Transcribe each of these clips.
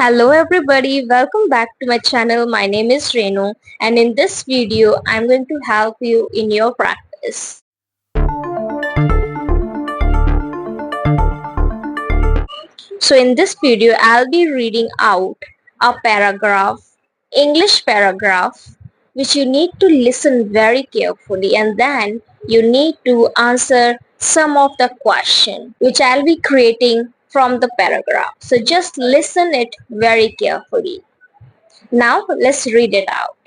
Hello everybody, welcome back to my channel. My name is Renu and in this video I'm going to help you in your practice. So in this video I'll be reading out a paragraph, English paragraph, which you need to listen very carefully and then you need to answer some of the question which I'll be creating from the paragraph. So just listen it very carefully. Now let's read it out.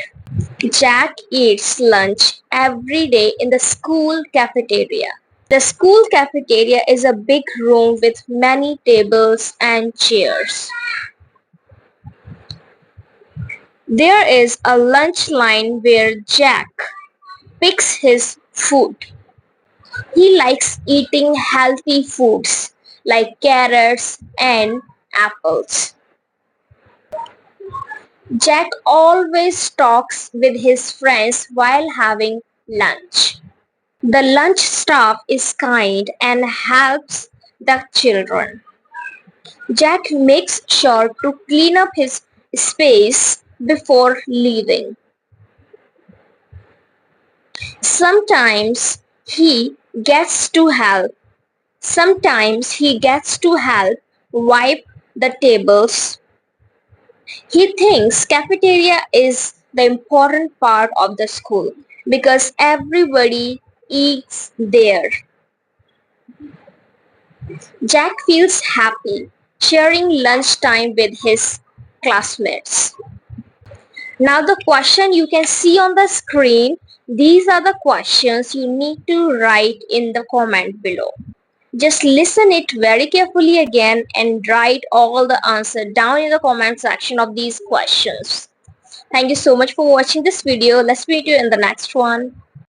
Jack eats lunch every day in the school cafeteria. The school cafeteria is a big room with many tables and chairs. There is a lunch line where Jack picks his food. He likes eating healthy foods like carrots and apples. Jack always talks with his friends while having lunch. The lunch staff is kind and helps the children. Jack makes sure to clean up his space before leaving. Sometimes he gets to help. Sometimes he gets to help wipe the tables. He thinks cafeteria is the important part of the school because everybody eats there. Jack feels happy sharing lunchtime with his classmates. Now the question you can see on the screen, these are the questions you need to write in the comment below. Just listen it very carefully again and write all the answer down in the comment section of these questions. Thank you so much for watching this video. Let's meet you in the next one.